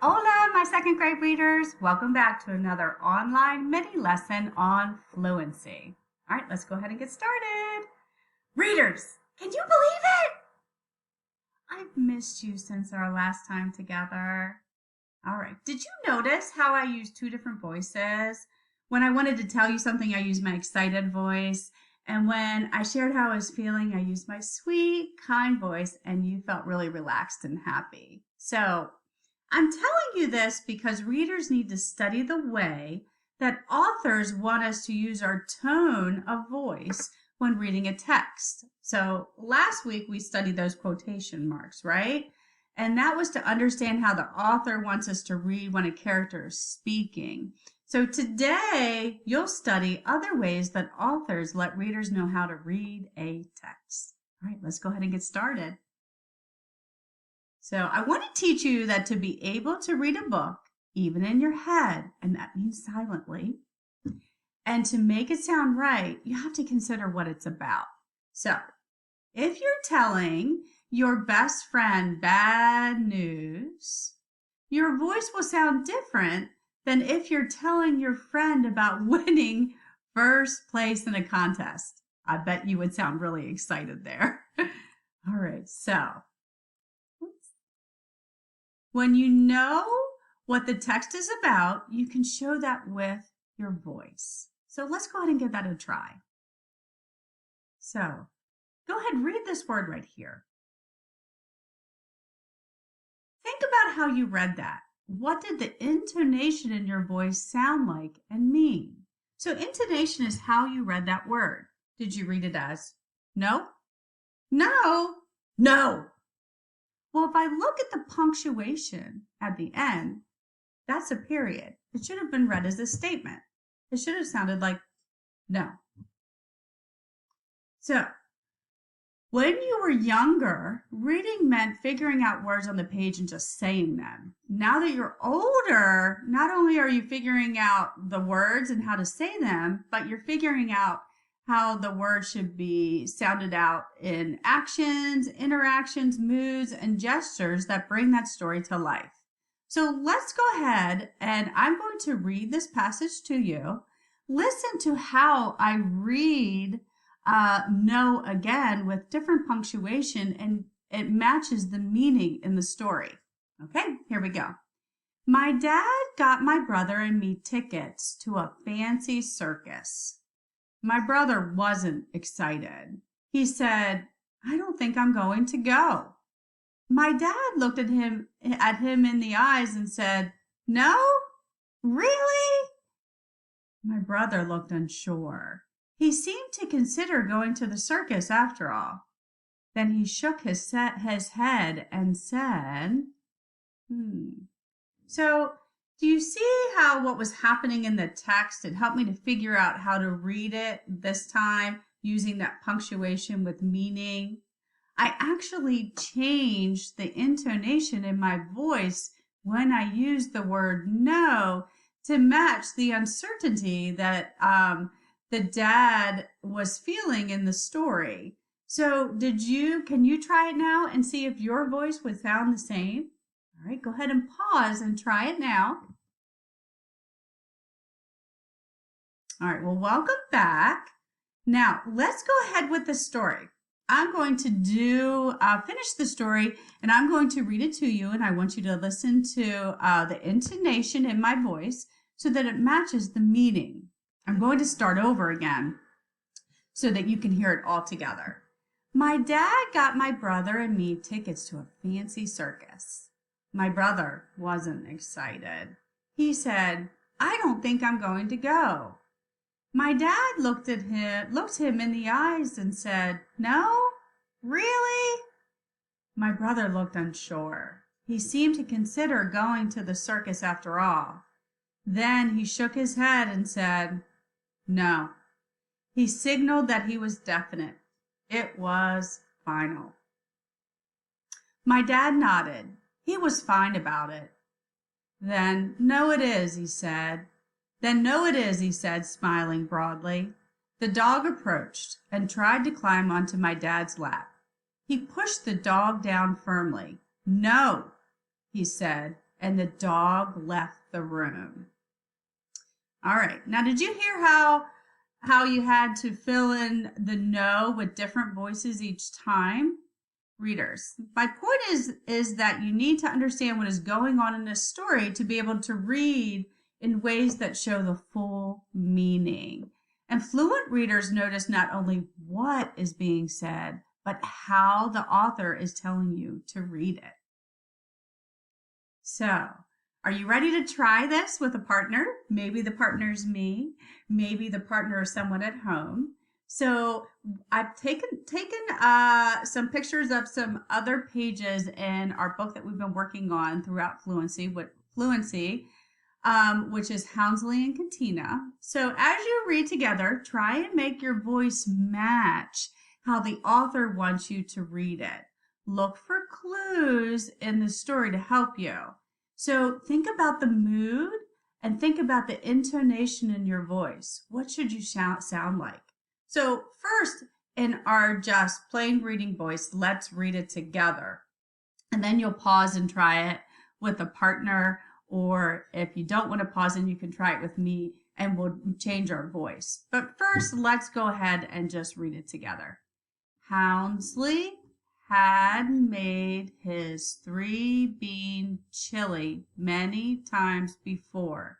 Hola, my second grade readers. Welcome back to another online mini lesson on fluency. All right, let's go ahead and get started. Readers, can you believe it? I've missed you since our last time together. All right, did you notice how I used two different voices? When I wanted to tell you something, I used my excited voice. And when I shared how I was feeling, I used my sweet, kind voice, and you felt really relaxed and happy. So I'm telling you this because readers need to study the way that authors want us to use our tone of voice when reading a text. So last week we studied those quotation marks, right? And that was to understand how the author wants us to read when a character is speaking. So today you'll study other ways that authors let readers know how to read a text. All right, let's go ahead and get started. So I want to teach you that to be able to read a book, even in your head, and that means silently, and to make it sound right, you have to consider what it's about. So if you're telling your best friend bad news, your voice will sound different than if you're telling your friend about winning first place in a contest. I bet you would sound really excited there. All right, so when you know what the text is about, you can show that with your voice. So let's go ahead and give that a try. So go ahead and read this word right here. Think about how you read that. What did the intonation in your voice sound like and mean? So intonation is how you read that word. Did you read it as no, no, no? Well, if I look at the punctuation at the end, that's a period. It should have been read as a statement. It should have sounded like no. So, when you were younger, reading meant figuring out words on the page and just saying them. Now that you're older, not only are you figuring out the words and how to say them, but you're figuring out how the words should be sounded out in actions, interactions, moods, and gestures that bring that story to life. So let's go ahead and I'm going to read this passage to you. Listen to how I read no again with different punctuation and it matches the meaning in the story. Okay, here we go. My dad got my brother and me tickets to a fancy circus. My brother wasn't excited. He said, I don't think I'm going to go. My dad looked at him in the eyes and said, no? Really? My brother looked unsure. He seemed to consider going to the circus after all. Then he shook his head and said, So, do you see how what was happening in the text, it helped me to figure out how to read it this time using that punctuation with meaning? I actually changed the intonation in my voice when I used the word no to match the uncertainty that the dad was feeling in the story. So can you try it now and see if your voice would sound the same? All right, go ahead and pause and try it now. All right, well, welcome back. Now, let's go ahead with the story. I'm going to finish the story and I'm going to read it to you and I want you to listen to the intonation in my voice so that it matches the meaning. I'm going to start over again so that you can hear it all together. My dad got my brother and me tickets to a fancy circus. My brother wasn't excited. He said, I don't think I'm going to go. My dad looked him in the eyes and said, no? Really? My brother looked unsure. He seemed to consider going to the circus after all. Then he shook his head and said, no. He signaled that he was definite. It was final. My dad nodded. He was fine about it. Then, no it is, he said. Then no it is, he said, smiling broadly. The dog approached and tried to climb onto my dad's lap. He pushed the dog down firmly. No, he said, and the dog left the room. All right. Now, did you hear how you had to fill in the no with different voices each time? Readers, my point is that you need to understand what is going on in this story to be able to read in ways that show the full meaning. And fluent readers notice not only what is being said, but how the author is telling you to read it. So, are you ready to try this with a partner? Maybe the partner's me, maybe the partner is someone at home. So I've taken some pictures of some other pages in our book that we've been working on throughout Fluency, which is Houndsley and Katina. So as you read together, try and make your voice match how the author wants you to read it. Look for clues in the story to help you. So think about the mood and think about the intonation in your voice. What should you sound like? So first, in our just plain reading voice, let's read it together. And then you'll pause and try it with a partner, or if you don't want to pause, then you can try it with me and we'll change our voice. But first, let's go ahead and just read it together. Houndsley had made his 3-bean chili many times before,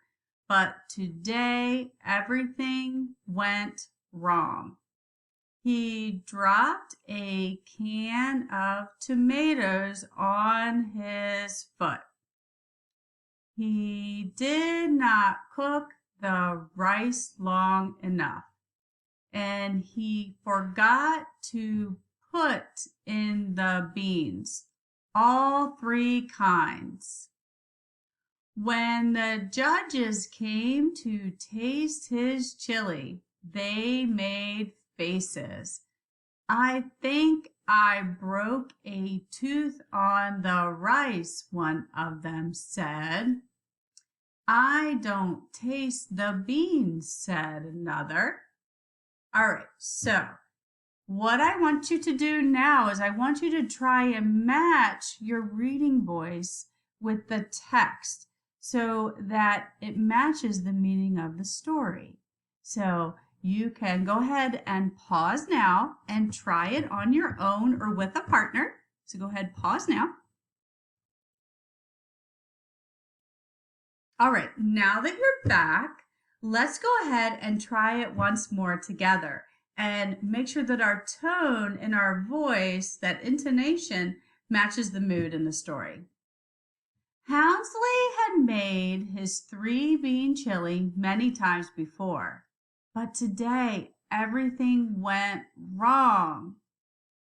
but today everything went wrong. He dropped a can of tomatoes on his foot. He did not cook the rice long enough, and he forgot to put in the beans, all 3 kinds. When the judges came to taste his chili, they made faces. I think I broke a tooth on the rice, one of them said. I don't taste the beans, said another. All right, so what I want you to do now is I want you to try and match your reading voice with the text so that it matches the meaning of the story. So you can go ahead and pause now and try it on your own or with a partner. So go ahead, pause now. All right, now that you're back, let's go ahead and try it once more together and make sure that our tone in our voice, that intonation, matches the mood in the story. Houndsley had made his 3-bean chili many times before, but today everything went wrong.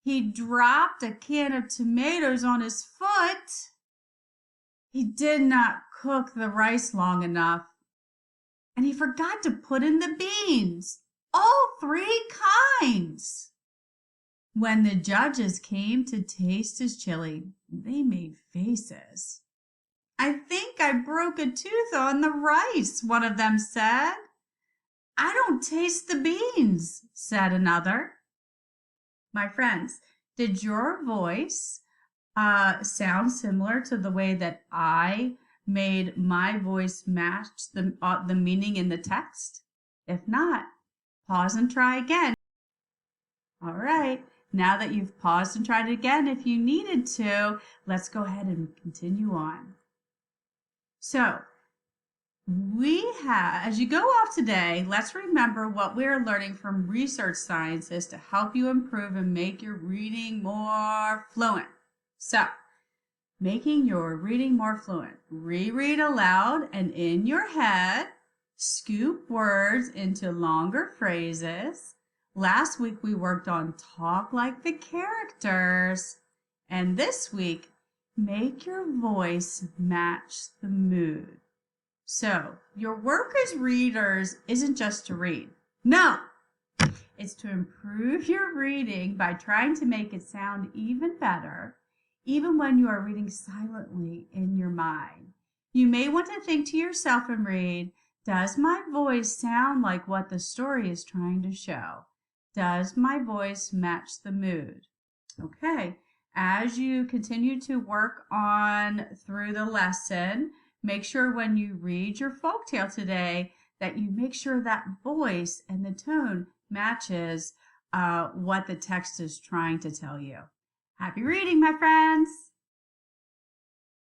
He dropped a can of tomatoes on his foot. He did not cook the rice long enough, and he forgot to put in the beans, all 3 kinds. When the judges came to taste his chili, they made faces. I think I broke a tooth on the rice, one of them said. I don't taste the beans, said another. My friends, did your voice sound similar to the way that I made my voice match the meaning in the text? If not, pause and try again. All right, now that you've paused and tried it again, if you needed to, let's go ahead and continue on. So as you go off today, let's remember what we're learning from research scientists to help you improve and make your reading more fluent. So, making your reading more fluent. Reread aloud and in your head. Scoop words into longer phrases. Last week we worked on talk like the characters. And this week, make your voice match the mood. So, your work as readers isn't just to read. No! It's to improve your reading by trying to make it sound even better, even when you are reading silently in your mind. You may want to think to yourself and read, does my voice sound like what the story is trying to show? Does my voice match the mood? Okay, as you continue to work on through the lesson, make sure when you read your folktale today that you make sure that voice and the tone matches what the text is trying to tell you. Happy reading, my friends!